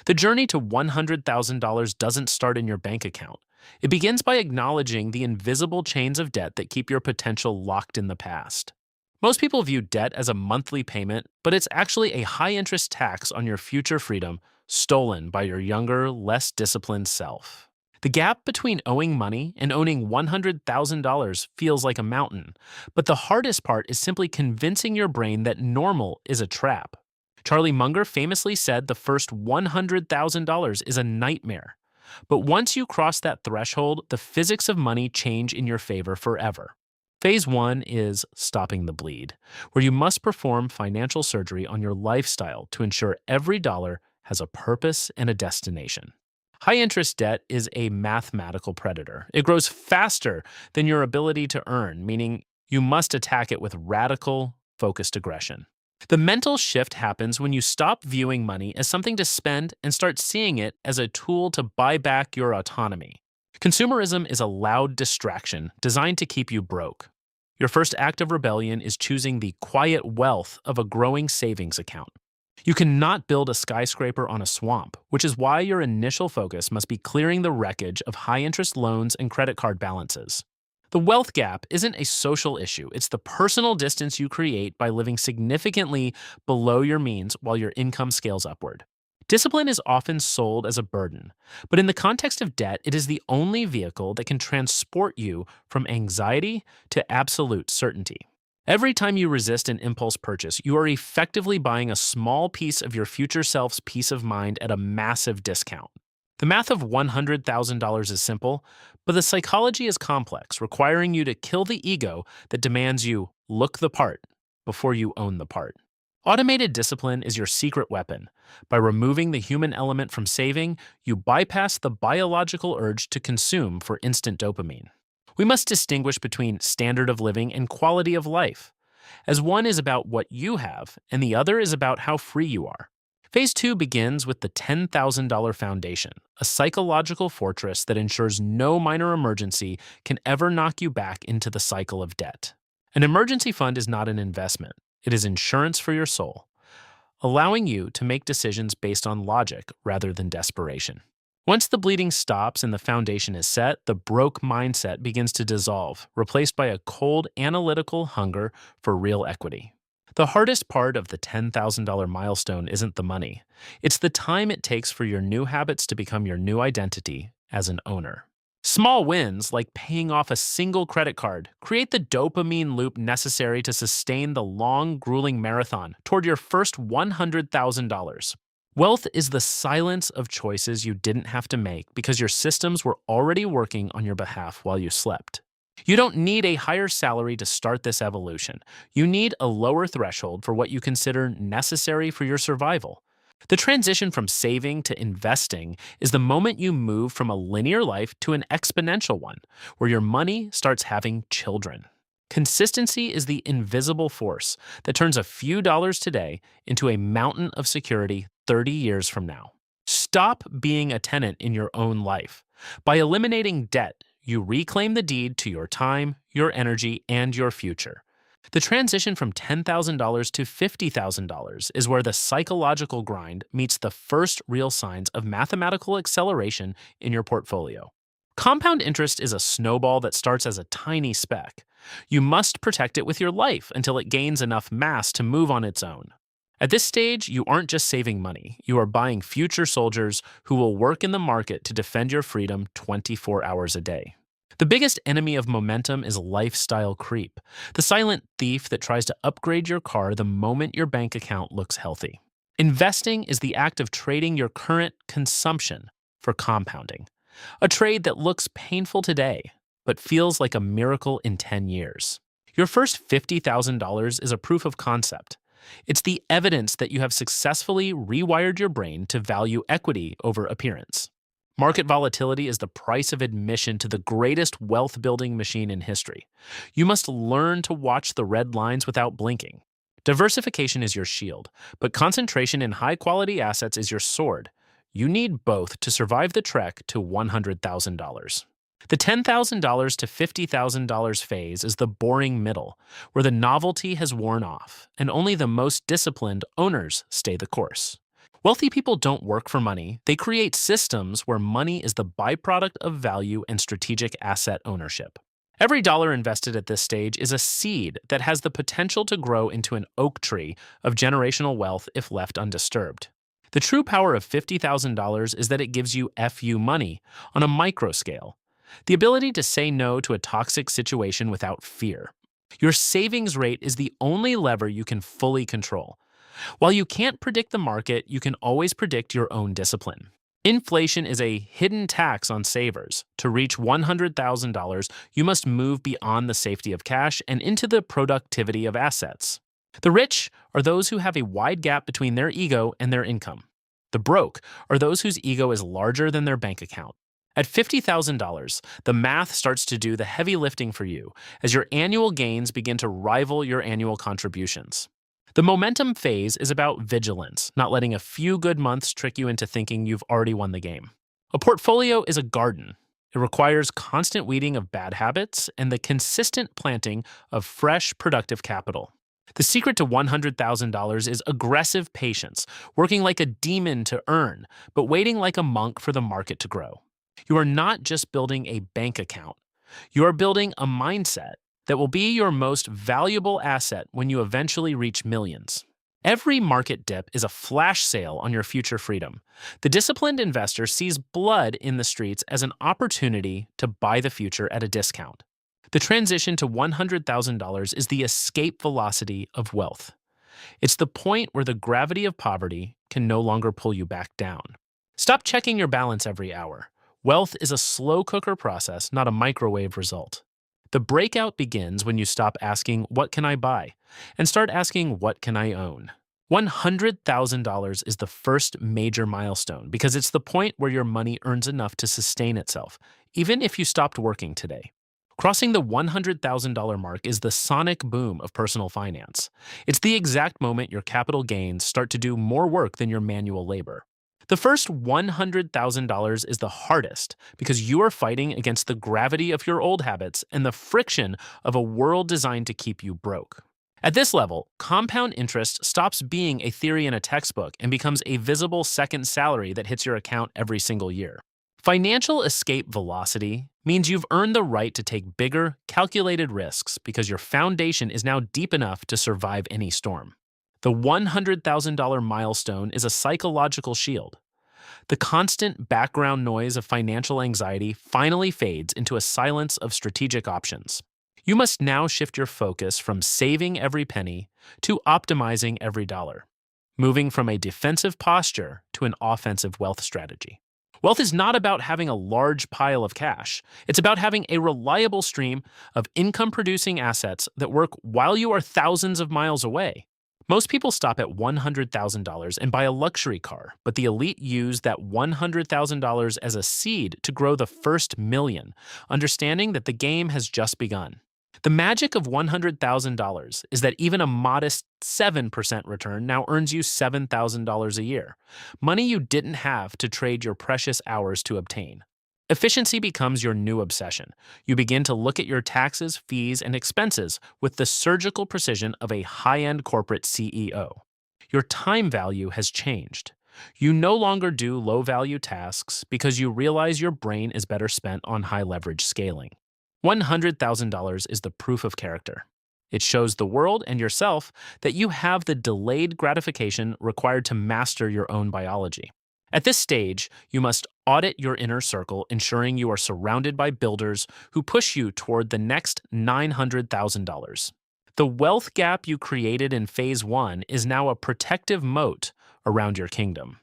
The journey to $100,000 doesn't start in your bank account. It begins by acknowledging the invisible chains of debt that keep your potential locked in the past. Most people view debt as a monthly payment, but it's actually a high-interest tax on your future freedom stolen by your younger, less disciplined self. The gap between owing money and owning $100,000 feels like a mountain, but the hardest part is simply convincing your brain that normal is a trap. Charlie Munger famously said the first $100,000 is a nightmare. But once you cross that threshold, the physics of money change in your favor forever. Phase 1 is stopping the bleed, where you must perform financial surgery on your lifestyle to ensure every dollar has a purpose and a destination. High-interest debt is a mathematical predator. It grows faster than your ability to earn, meaning you must attack it with radical, focused aggression. The mental shift happens when you stop viewing money as something to spend and start seeing it as a tool to buy back your autonomy. Consumerism is a loud distraction designed to keep you broke. Your first act of rebellion is choosing the quiet wealth of a growing savings account. You cannot build a skyscraper on a swamp, which is why your initial focus must be clearing the wreckage of high-interest loans and credit card balances. The wealth gap isn't a social issue, it's the personal distance you create by living significantly below your means while your income scales upward. Discipline is often sold as a burden, but in the context of debt, it is the only vehicle that can transport you from anxiety to absolute certainty. Every time you resist an impulse purchase, you are effectively buying a small piece of your future self's peace of mind at a massive discount. The math of $100,000 is simple, but the psychology is complex, requiring you to kill the ego that demands you look the part before you own the part. Automated discipline is your secret weapon. By removing the human element from saving, you bypass the biological urge to consume for instant dopamine. We must distinguish between standard of living and quality of life, as one is about what you have and the other is about how free you are. Phase 2 begins with the $10,000 foundation, a psychological fortress that ensures no minor emergency can ever knock you back into the cycle of debt. An emergency fund is not an investment. It is insurance for your soul, allowing you to make decisions based on logic rather than desperation. Once the bleeding stops and the foundation is set, the broke mindset begins to dissolve, replaced by a cold, analytical hunger for real equity. The hardest part of the $10,000 milestone isn't the money. It's the time it takes for your new habits to become your new identity as an owner. Small wins, like paying off a single credit card, create the dopamine loop necessary to sustain the long, grueling marathon toward your first $100,000. Wealth is the silence of choices you didn't have to make because your systems were already working on your behalf while you slept. You don't need a higher salary to start this evolution. You need a lower threshold for what you consider necessary for your survival. The transition from saving to investing is the moment you move from a linear life to an exponential one, where your money starts having children. Consistency is the invisible force that turns a few dollars today into a mountain of security 30 years from now. Stop being a tenant in your own life. By eliminating debt, you reclaim the deed to your time, your energy, and your future. The transition from $10,000 to $50,000 is where the psychological grind meets the first real signs of mathematical acceleration in your portfolio. Compound interest is a snowball that starts as a tiny speck. You must protect it with your life until it gains enough mass to move on its own. At this stage, you aren't just saving money, you are buying future soldiers who will work in the market to defend your freedom 24 hours a day. The biggest enemy of momentum is lifestyle creep, the silent thief that tries to upgrade your car the moment your bank account looks healthy. Investing is the act of trading your current consumption for compounding, a trade that looks painful today, but feels like a miracle in 10 years. Your first $50,000 is a proof of concept. It's the evidence that you have successfully rewired your brain to value equity over appearance. Market volatility is the price of admission to the greatest wealth-building machine in history. You must learn to watch the red lines without blinking. Diversification is your shield, but concentration in high-quality assets is your sword. You need both to survive the trek to $100,000. The $10,000 to $50,000 phase is the boring middle, where the novelty has worn off, and only the most disciplined owners stay the course. Wealthy people don't work for money, they create systems where money is the byproduct of value and strategic asset ownership. Every dollar invested at this stage is a seed that has the potential to grow into an oak tree of generational wealth if left undisturbed. The true power of $50,000 is that it gives you FU money on a micro scale, the ability to say no to a toxic situation without fear. Your savings rate is the only lever you can fully control. While you can't predict the market, you can always predict your own discipline. Inflation is a hidden tax on savers. To reach $100,000, you must move beyond the safety of cash and into the productivity of assets. The rich are those who have a wide gap between their ego and their income. The broke are those whose ego is larger than their bank account. At $50,000, the math starts to do the heavy lifting for you as your annual gains begin to rival your annual contributions. The momentum phase is about vigilance, not letting a few good months trick you into thinking you've already won the game. A portfolio is a garden. It requires constant weeding of bad habits and the consistent planting of fresh, productive capital. The secret to $100,000 is aggressive patience, working like a demon to earn, but waiting like a monk for the market to grow. You are not just building a bank account. You are building a mindset that will be your most valuable asset when you eventually reach millions. Every market dip is a flash sale on your future freedom. The disciplined investor sees blood in the streets as an opportunity to buy the future at a discount. The transition to $100,000 is the escape velocity of wealth. It's the point where the gravity of poverty can no longer pull you back down. Stop checking your balance every hour. Wealth is a slow cooker process, not a microwave result. The breakout begins when you stop asking, "What can I buy?" and start asking, "What can I own?" $100,000 is the first major milestone because it's the point where your money earns enough to sustain itself, even if you stopped working today. Crossing the $100,000 mark is the sonic boom of personal finance. It's the exact moment your capital gains start to do more work than your manual labor. The first $100,000 is the hardest because you are fighting against the gravity of your old habits and the friction of a world designed to keep you broke. At this level, compound interest stops being a theory in a textbook and becomes a visible second salary that hits your account every single year. Financial escape velocity means you've earned the right to take bigger, calculated risks because your foundation is now deep enough to survive any storm. The $100,000 milestone is a psychological shield. The constant background noise of financial anxiety finally fades into a silence of strategic options. You must now shift your focus from saving every penny to optimizing every dollar, moving from a defensive posture to an offensive wealth strategy. Wealth is not about having a large pile of cash. It's about having a reliable stream of income-producing assets that work while you are thousands of miles away. Most people stop at $100,000 and buy a luxury car, but the elite use that $100,000 as a seed to grow the first million, understanding that the game has just begun. The magic of $100,000 is that even a modest 7% return now earns you $7,000 a year, money you didn't have to trade your precious hours to obtain. Efficiency becomes your new obsession. You begin to look at your taxes, fees, and expenses with the surgical precision of a high-end corporate CEO. Your time value has changed. You no longer do low-value tasks because you realize your brain is better spent on high-leverage scaling. $100,000 is the proof of character. It shows the world and yourself that you have the delayed gratification required to master your own biology. At this stage, you must audit your inner circle, ensuring you are surrounded by builders who push you toward the next $900,000. The wealth gap you created in Phase 1 is now a protective moat around your kingdom,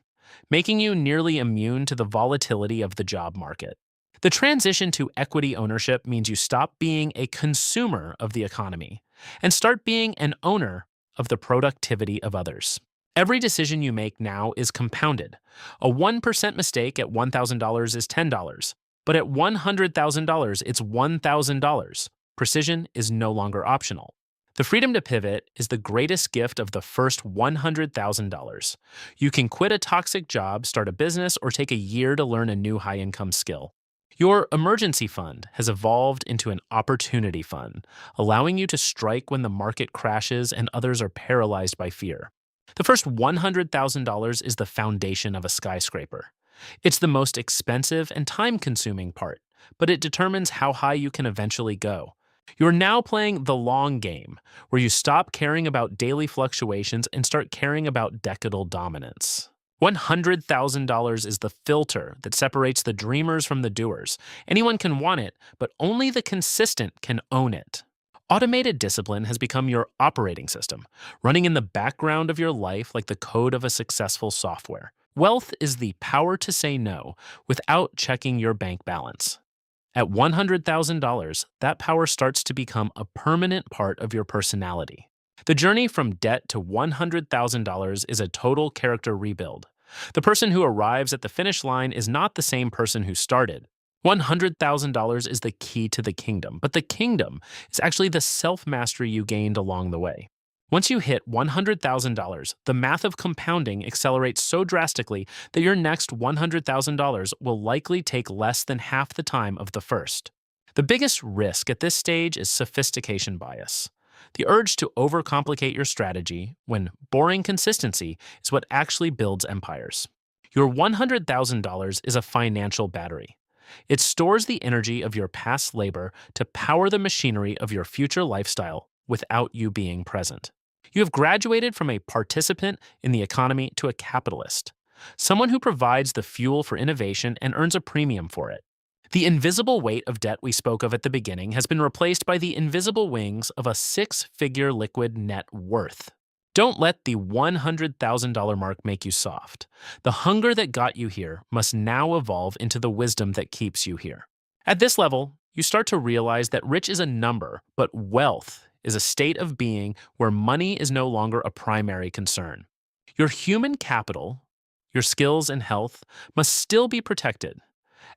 making you nearly immune to the volatility of the job market. The transition to equity ownership means you stop being a consumer of the economy and start being an owner of the productivity of others. Every decision you make now is compounded. A 1% mistake at $1,000 is $10, but at $100,000, it's $1,000. Precision is no longer optional. The freedom to pivot is the greatest gift of the first $100,000. You can quit a toxic job, start a business, or take a year to learn a new high-income skill. Your emergency fund has evolved into an opportunity fund, allowing you to strike when the market crashes and others are paralyzed by fear. The first $100,000 is the foundation of a skyscraper. It's the most expensive and time-consuming part, but it determines how high you can eventually go. You're now playing the long game, where you stop caring about daily fluctuations and start caring about decadal dominance. $100,000 is the filter that separates the dreamers from the doers. Anyone can want it, but only the consistent can own it. Automated discipline has become your operating system, running in the background of your life like the code of a successful software. Wealth is the power to say no without checking your bank balance. At $100,000, that power starts to become a permanent part of your personality. The journey from debt to $100,000 is a total character rebuild. The person who arrives at the finish line is not the same person who started. $100,000 is the key to the kingdom, but the kingdom is actually the self-mastery you gained along the way. Once you hit $100,000, the math of compounding accelerates so drastically that your next $100,000 will likely take less than half the time of the first. The biggest risk at this stage is sophistication bias. The urge to overcomplicate your strategy when boring consistency is what actually builds empires. Your $100,000 is a financial battery. It stores the energy of your past labor to power the machinery of your future lifestyle without you being present. You have graduated from a participant in the economy to a capitalist, someone who provides the fuel for innovation and earns a premium for it. The invisible weight of debt we spoke of at the beginning has been replaced by the invisible wings of a six-figure liquid net worth. Don't let the $100,000 mark make you soft. The hunger that got you here must now evolve into the wisdom that keeps you here. At this level, you start to realize that rich is a number, but wealth is a state of being where money is no longer a primary concern. Your human capital, your skills and health must still be protected,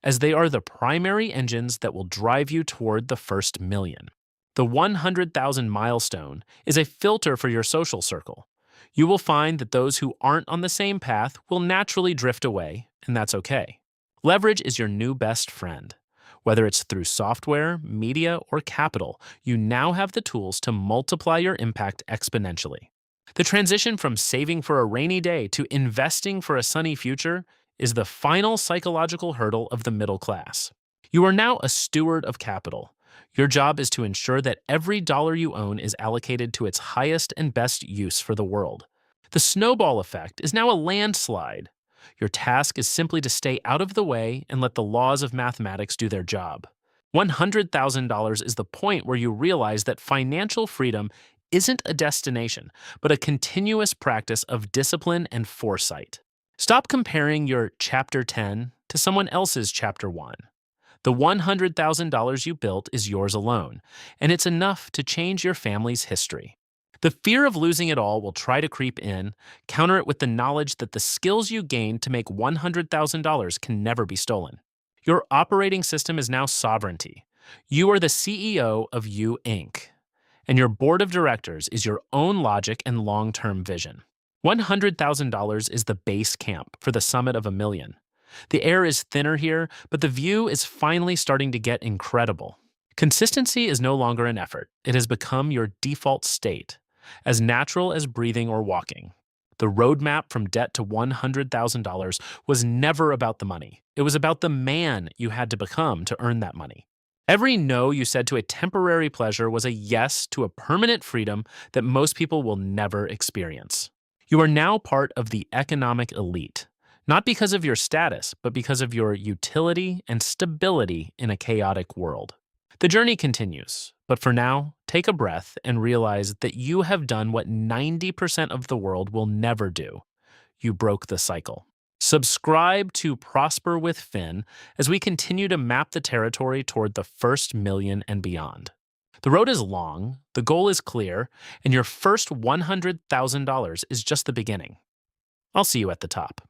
as they are the primary engines that will drive you toward the first million. The 100,000 milestone is a filter for your social circle. You will find that those who aren't on the same path will naturally drift away, and that's okay. Leverage is your new best friend. Whether it's through software, media, or capital, you now have the tools to multiply your impact exponentially. The transition from saving for a rainy day to investing for a sunny future is the final psychological hurdle of the middle class. You are now a steward of capital. Your job is to ensure that every dollar you own is allocated to its highest and best use for the world. The snowball effect is now a landslide. Your task is simply to stay out of the way and let the laws of mathematics do their job. $100,000 is the point where you realize that financial freedom isn't a destination, but a continuous practice of discipline and foresight. Stop comparing your Chapter 10 to someone else's Chapter 1. The $100,000 you built is yours alone, and it's enough to change your family's history. The fear of losing it all will try to creep in. Counter it with the knowledge that the skills you gained to make $100,000 can never be stolen. Your operating system is now sovereignty. You are the CEO of You Inc., and your board of directors is your own logic and long-term vision. $100,000 is the base camp for the summit of $1 million. The air is thinner here, but the view is finally starting to get incredible. Consistency is no longer an effort. It has become your default state, as natural as breathing or walking. The roadmap from debt to $100,000 was never about the money. It was about the man you had to become to earn that money. Every no you said to a temporary pleasure was a yes to a permanent freedom that most people will never experience. You are now part of the economic elite, not because of your status, but because of your utility and stability in a chaotic world. The journey continues, but for now, take a breath and realize that you have done what 90% of the world will never do. You broke the cycle. Subscribe to Prosper with Finn as we continue to map the territory toward the first million and beyond. The road is long, the goal is clear, and your first $100,000 is just the beginning. I'll see you at the top.